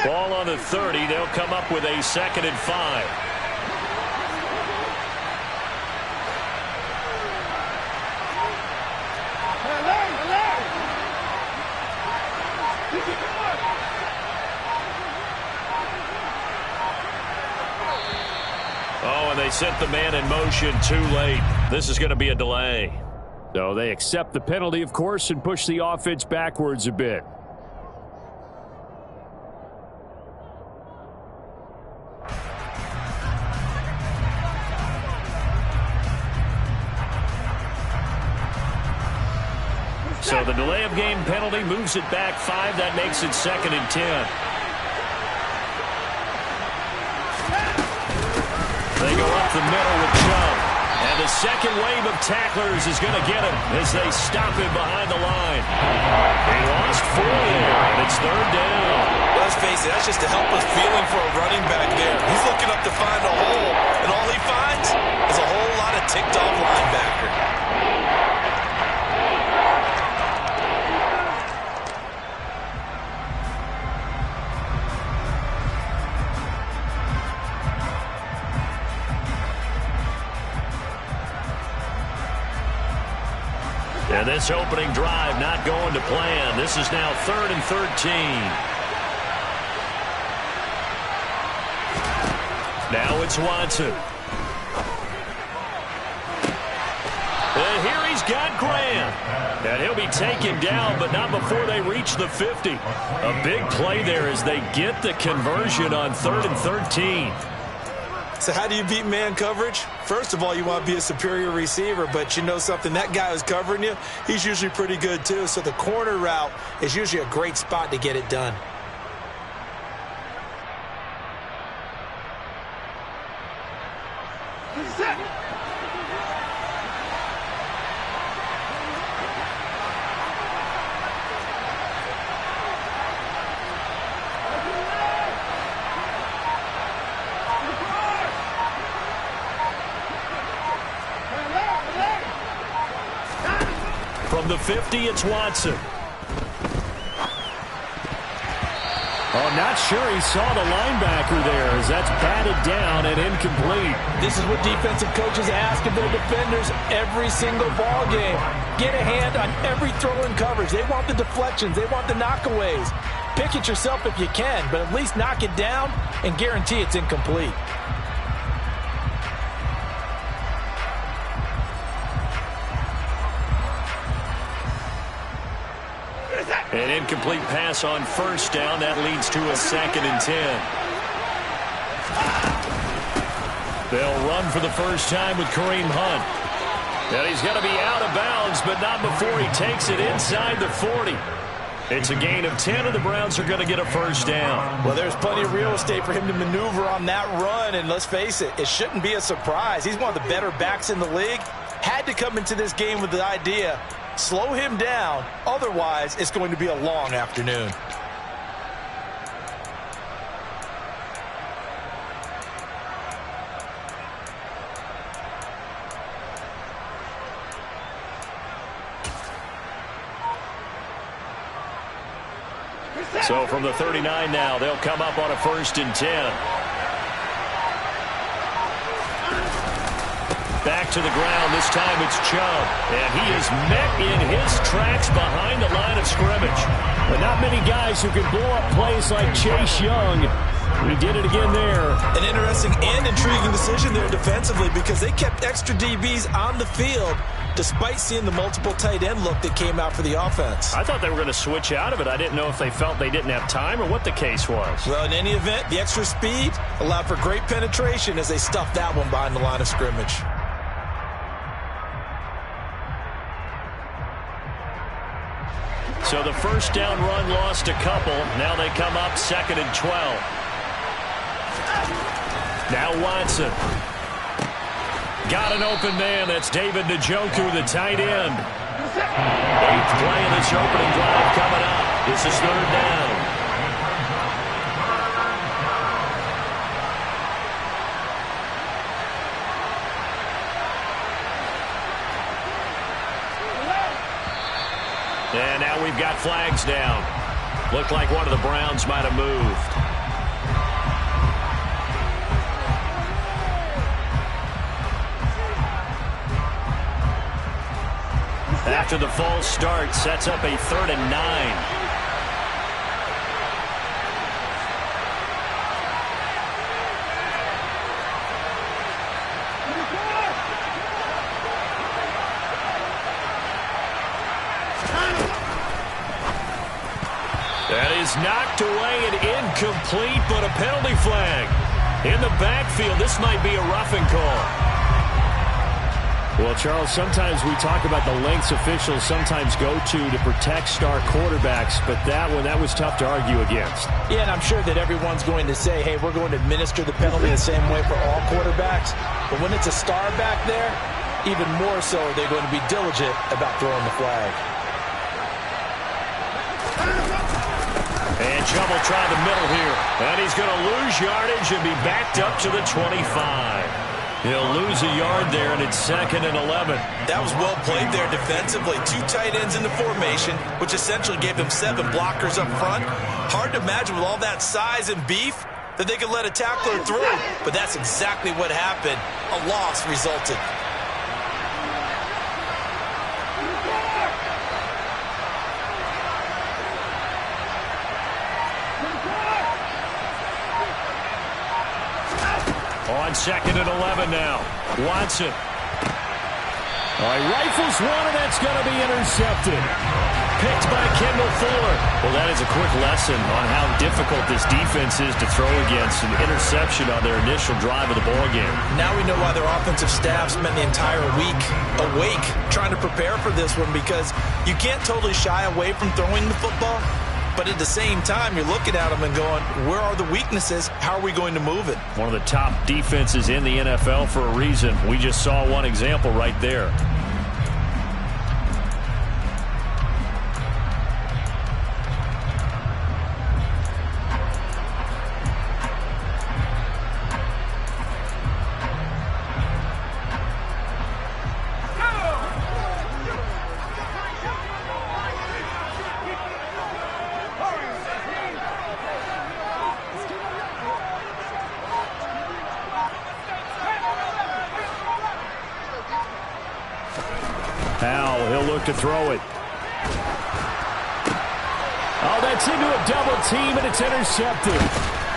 Ball on the 30. They'll come up with a 2nd and 5. Oh, and they set the man in motion too late. This is going to be a delay. So they accept the penalty, of course, and push the offense backwards a bit. So the delay of game penalty moves it back 5. That makes it 2nd and 10. They go up the middle with Chubb. And the second wave of tacklers is going to get him as they stop him behind the line. They lost 4 there, and it's 3rd down. Let's face it, that's just a helpless feeling for a running back there. He's looking up to find a hole, and all he finds is a whole lot of ticked-off linebacker. And this opening drive not going to plan. This is now 3rd and 13. Now it's Watson. And here he's got Grant. And he'll be taken down, but not before they reach the 50. A big play there as they get the conversion on 3rd and 13. So how do you beat man coverage? First of all, you want to be a superior receiver, but you know something, that guy who's covering you, he's usually pretty good too. So the corner route is usually a great spot to get it done. From the 50, it's Watson. Oh, not sure he saw the linebacker there as that's batted down and incomplete. This is what defensive coaches ask of their defenders every single ball game. Get a hand on every throw in coverage. They want the deflections. They want the knockaways. Pick it yourself if you can, but at least knock it down and guarantee it's incomplete. An incomplete pass on 1st down. That leads to a 2nd and 10. They'll run for the first time with Kareem Hunt. And he's going to be out of bounds, but not before he takes it inside the 40. It's a gain of 10, and the Browns are going to get a 1st down. Well, there's plenty of real estate for him to maneuver on that run, and let's face it, it shouldn't be a surprise. He's one of the better backs in the league. Had to come into this game with the idea, slow him down, otherwise it's going to be a long afternoon. So from the 39 now, they'll come up on a 1st and 10. Back to the ground. This time it's Chubb. And he is met in his tracks behind the line of scrimmage. But not many guys who can blow up plays like Chase Young. He did it again there. An interesting and intriguing decision there defensively because they kept extra DBs on the field despite seeing the multiple tight end look that came out for the offense. I thought they were going to switch out of it. I didn't know if they felt they didn't have time or what the case was. Well, in any event, the extra speed allowed for great penetration as they stuffed that one behind the line of scrimmage. So the 1st down run lost a couple. Now they come up 2nd and 12. Now Watson. Got an open man. That's David Njoku, the tight end. 8th play of this opening drive coming up. This is 3rd down. And now we've got flags down. Looked like one of the Browns might have moved. After the false start, sets up a 3rd and 9. That is knocked away and incomplete, but a penalty flag. In the backfield, this might be a roughing call. Well, Charles, sometimes we talk about the lengths officials sometimes go to protect star quarterbacks, but that was tough to argue against. Yeah, and I'm sure that everyone's going to say, hey, we're going to administer the penalty the same way for all quarterbacks. But when it's a star back there, even more so are they going to be diligent about throwing the flag. And Chubb try the middle here. And he's going to lose yardage and be backed up to the 25. He'll lose a yard there, and it's 2nd and 11. That was well played there defensively. 2 tight ends in the formation, which essentially gave them 7 blockers up front. Hard to imagine with all that size and beef that they could let a tackler through. But that's exactly what happened. A loss resulted. On 2nd and 11 now. Watson. All right, rifles one, and that's going to be intercepted. Picked by Kendall Fuller. Well, that is a quick lesson on how difficult this defense is to throw against. An interception on their initial drive of the ballgame. Now we know why their offensive staff spent the entire week awake trying to prepare for this one, because you can't totally shy away from throwing the football. But at the same time, you're looking at them and going, where are the weaknesses? How are we going to move it? One of the top defenses in the NFL for a reason. We just saw one example right there. To throw it. Oh, that's into a double team, and it's intercepted.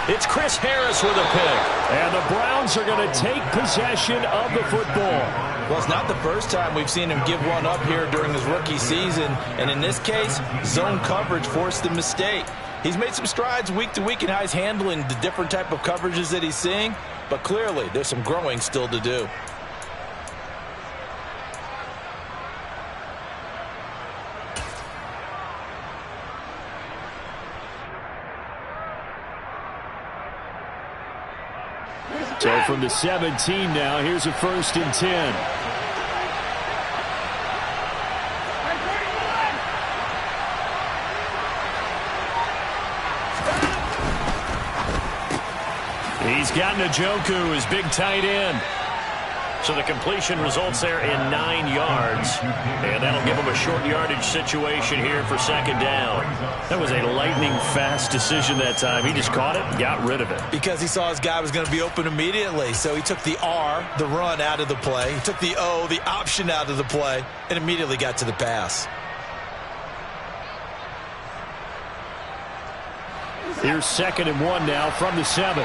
It's Chris Harris with a pick. And the Browns are going to take possession of the football. Well, it's not the first time we've seen him give one up here during his rookie season. And in this case, zone coverage forced the mistake. He's made some strides week to week in how he's handling the different type of coverages that he's seeing. But clearly, there's some growing still to do. So from the 17 now, here's a 1st and 10. He's got Njoku, his big tight end. So the completion results there in 9 yards. And that'll give him a short yardage situation here for 2nd down. That was a lightning-fast decision that time. He just caught it and got rid of it. Because he saw his guy was going to be open immediately. So he took the R, the run, out of the play. He took the O, the option, out of the play, and immediately got to the pass. Here's 2nd and 1 now from the 7.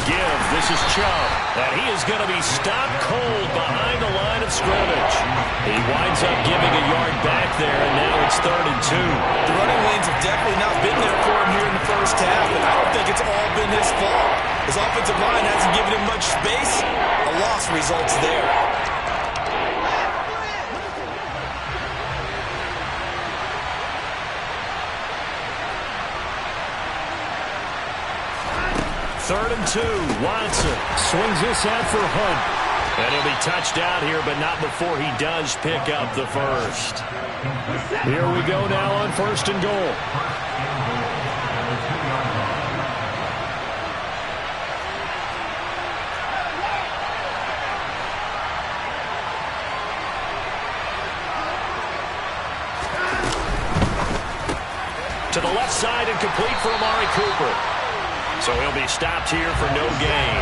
Give. This is Chubb. And he is going to be stopped cold behind the line of scrimmage. He winds up giving a yard back there, and now it's 3rd and 2. The running lanes have definitely not been there for him here in the first half, and I don't think it's all been his fault. His offensive line hasn't given him much space. A loss results there. Third and 2. Watson swings this out for Hunt. And he'll be touched out here, but not before he does pick up the first. Here we go now on 1st and goal. To the left side and complete for Amari Cooper. So he'll be stopped here for no gain.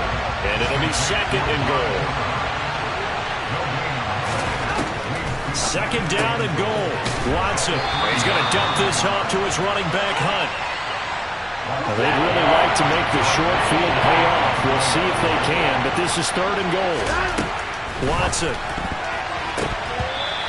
And it'll be second and goal. Second down and goal. Watson. He's going to dump this off to his running back, Hunt. Well, they'd really like to make the short field pay off. We'll see if they can, but this is third and goal. Watson.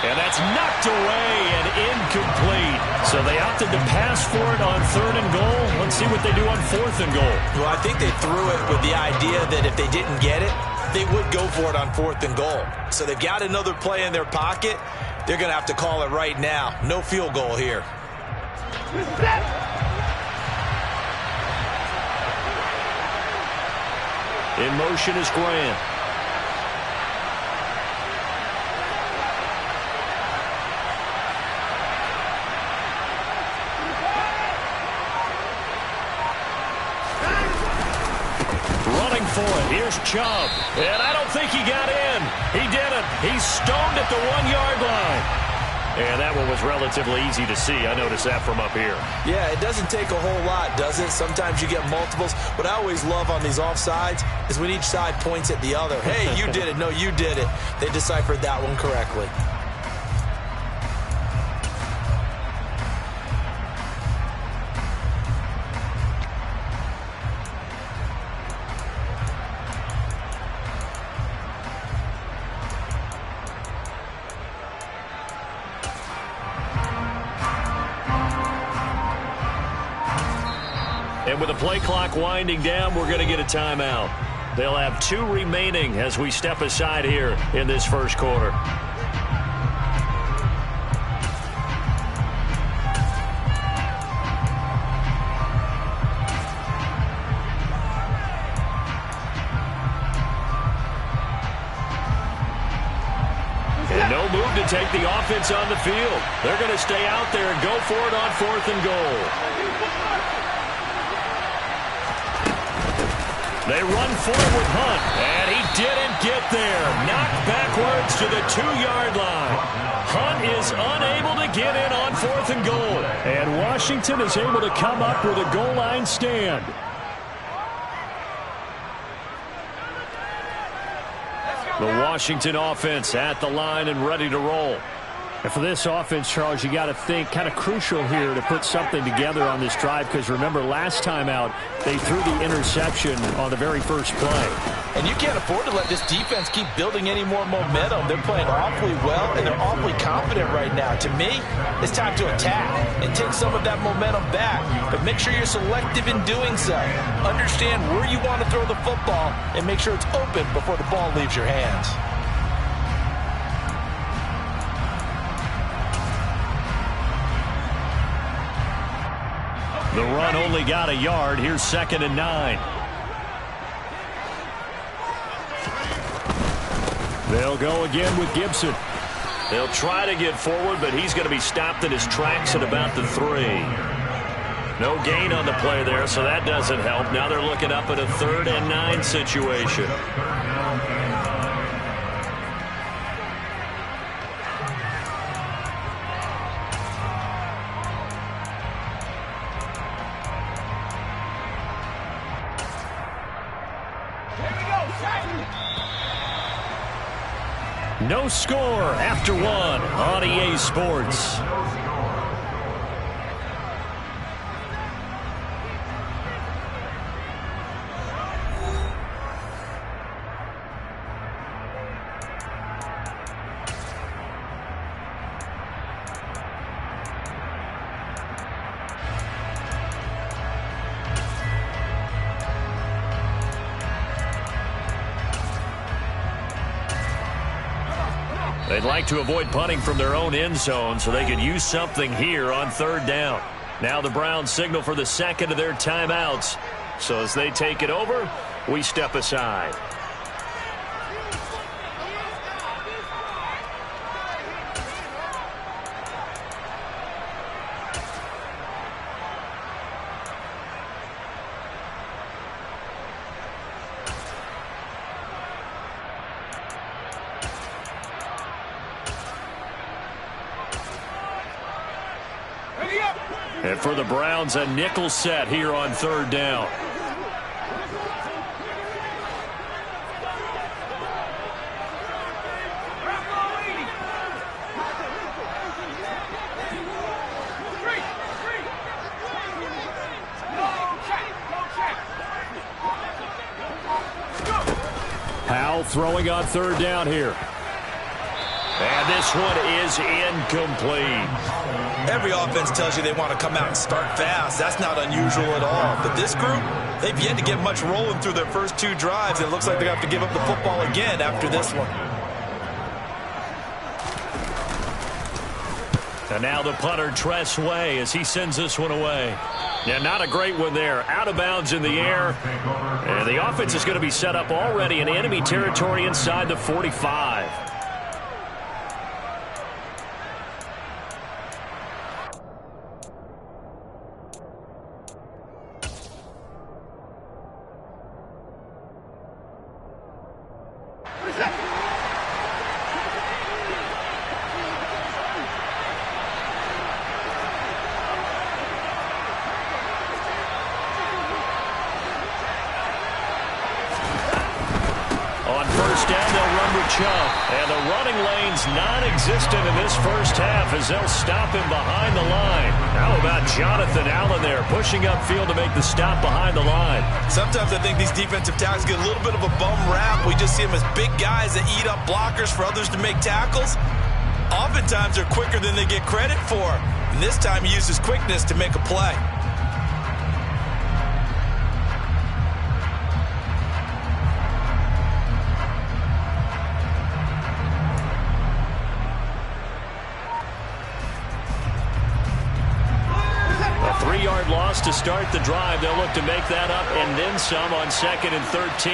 And that's knocked away and incomplete. So they opted to pass for it on third and goal. Let's see what they do on fourth and goal. Well, I think they threw it with the idea that if they didn't get it, they would go for it on fourth and goal. So they've got another play in their pocket. They're going to have to call it right now. No field goal here. In motion is Grant. Running for it. Here's Chubb. And I don't think he got in. He didn't. He's stoned at the 1-yard line. And that one was relatively easy to see. I noticed that from up here. Yeah, it doesn't take a whole lot, does it? Sometimes you get multiples. What I always love on these offsides is when each side points at the other. Hey, you did it. No, you did it. They deciphered that one correctly. And with the play clock winding down, we're going to get a timeout. They'll have 2 remaining as we step aside here in this first quarter. And no move to take the offense on the field. They're going to stay out there and go for it on fourth and goal. They run for it with Hunt, and he didn't get there. Knocked backwards to the 2-yard line. Hunt is unable to get in on fourth and goal. And Washington is able to come up with a goal line stand. The Washington offense at the line and ready to roll. And for this offense, Charles, you got to think kind of crucial here to put something together on this drive, because remember last time out they threw the interception on the very first play. And you can't afford to let this defense keep building any more momentum. They're playing awfully well, and they're awfully confident right now. To me, it's time to attack and take some of that momentum back. But make sure you're selective in doing so. Understand where you want to throw the football and make sure it's open before the ball leaves your hands. The run only got a yard. Here's 2nd and 9. They'll go again with Gibson. They'll try to get forward, but he's going to be stopped in his tracks at about the 3. No gain on the play there, so that doesn't help. Now they're looking up at a 3rd and 9 situation. No score after 1 on EA Sports. They'd like to avoid punting from their own end zone so they could use something here on 3rd down. Now the Browns signal for the second of their timeouts. So as they take it over, we step aside. And for the Browns, a nickel set here on third down. Powell throwing on third down here. And this one is incomplete. Every offense tells you they want to come out and start fast. That's not unusual at all. But this group, they've yet to get much rolling through their first 2 drives. It looks like they're going to have to give up the football again after this one. And now the punter, Tress Way, as he sends this one away. Yeah, not a great one there. Out of bounds in the air. And the offense is going to be set up already in enemy territory inside the 45. And the running lane's non-existent in this first half as they'll stop him behind the line. How about Jonathan Allen there pushing upfield to make the stop behind the line? Sometimes I think these defensive tackles get a little bit of a bum rap. We just see them as big guys that eat up blockers for others to make tackles. Oftentimes they're quicker than they get credit for. And this time he uses quickness to make a play. Loss to start the drive. They'll look to make that up and then some on 2nd and 13.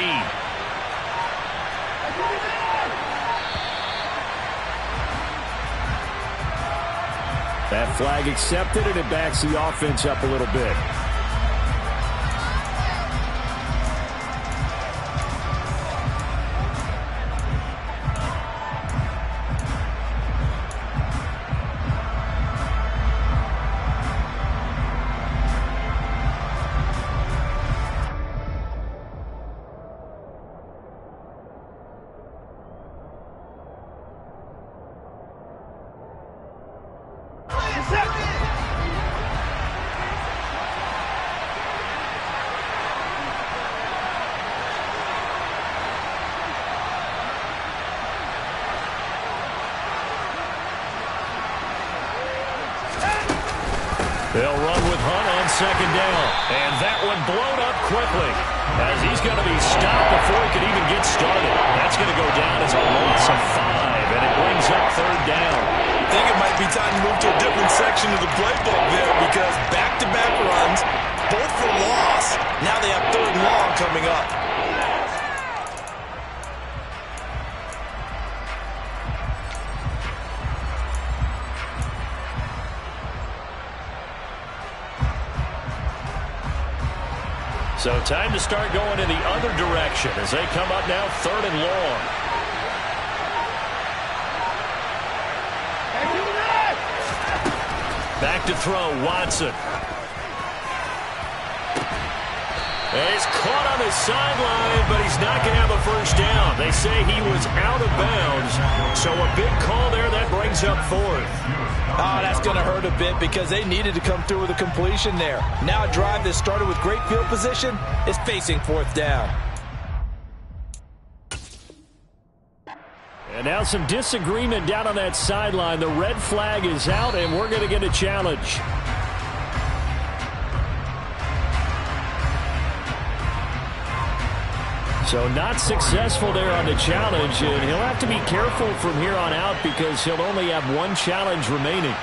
That flag accepted, and it backs the offense up a little bit. They'll run with Hunt on 2nd down. And that one blown up quickly as he's going to be stopped before he can even get started. That's going to go down as a loss of 5, and it brings up 3rd down. I think it might be time to move to a different section of the playbook there because back-to-back runs, both for loss. Now they have 3rd and long coming up. So time to start going in the other direction as they come up now 3rd and long. Back to throw, Watson. And he's caught on the sideline, but he's not going to have a first down. They say he was out of bounds, so a big call there that brings up 4th. Oh, that's going to hurt a bit because they needed to come through with a completion there. Now a drive that started with great field position is facing 4th down. And now some disagreement down on that sideline. The red flag is out, and we're going to get a challenge. So not successful there on the challenge, and he'll have to be careful from here on out because he'll only have 1 challenge remaining.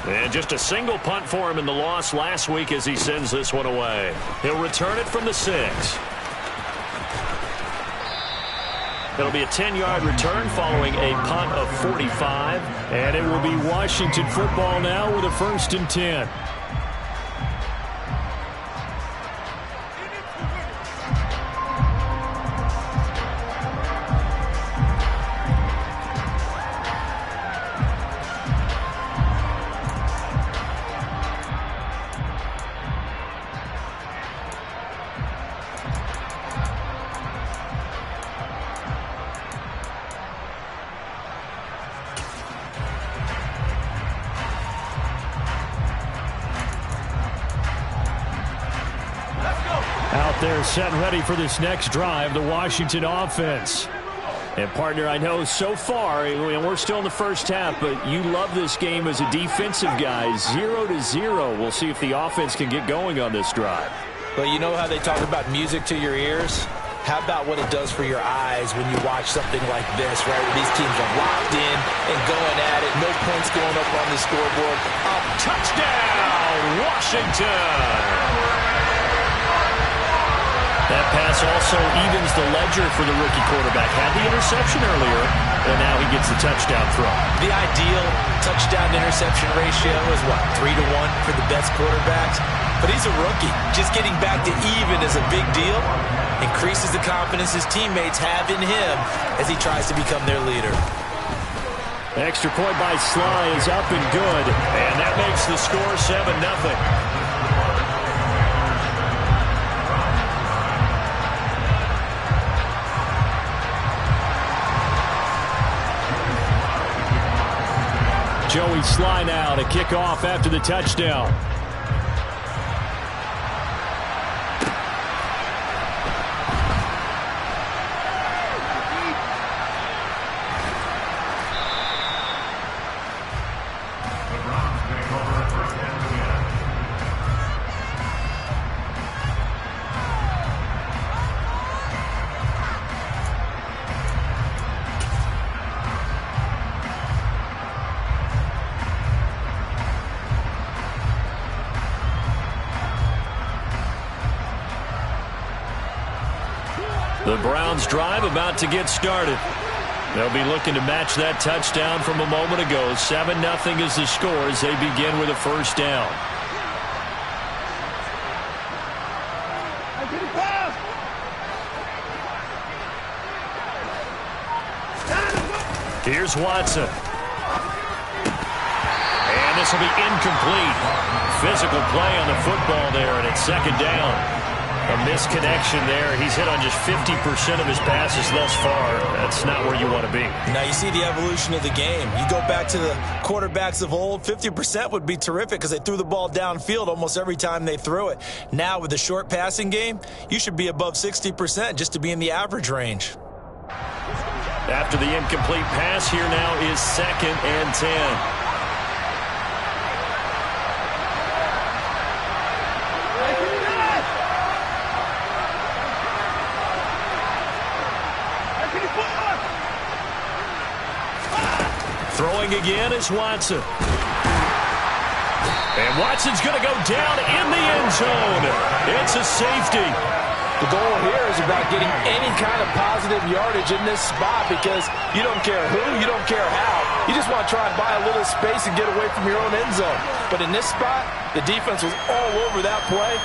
And just a single punt for him in the loss last week as he sends this one away. He'll return it from the 6. It'll be a 10-yard return following a punt of 45. And it will be Washington football now with a 1st and 10. They're set and ready for this next drive, the Washington offense. And, partner, I know so far, we're still in the first half, but you love this game as a defensive guy. 0-0. We'll see if the offense can get going on this drive. Well, you know how they talk about music to your ears? How about what it does for your eyes when you watch something like this, right, where these teams are locked in and going at it, no points going up on the scoreboard. A touchdown, Washington! That pass also evens the ledger for the rookie quarterback. Had the interception earlier, and now he gets the touchdown throw. The ideal touchdown-interception ratio is, what, 3-1 for the best quarterbacks? But he's a rookie. Just getting back to even is a big deal. Increases the confidence his teammates have in him as he tries to become their leader. Extra point by Sly is up and good. And that makes the score 7-0. Joey Sly now to kick off after the touchdown. The Browns drive about to get started. They'll be looking to match that touchdown from a moment ago. 7-0 is the score as they begin with a first down. Here's Watson. And this will be incomplete. Physical play on the football there, and it's second down. A misconnection there. He's hit on just 50% of his passes thus far. That's not where you want to be. Now you see the evolution of the game. You go back to the quarterbacks of old, 50% would be terrific because they threw the ball downfield almost every time they threw it. Now with the short passing game, you should be above 60% just to be in the average range. After the incomplete pass, here now is 2nd and 10. Throwing again is Watson. And Watson's going to go down in the end zone. It's a safety. The goal here is about getting any kind of positive yardage in this spot because you don't care who, you don't care how. You just want to try and buy a little space and get away from your own end zone. But in this spot, the defense was all over that play.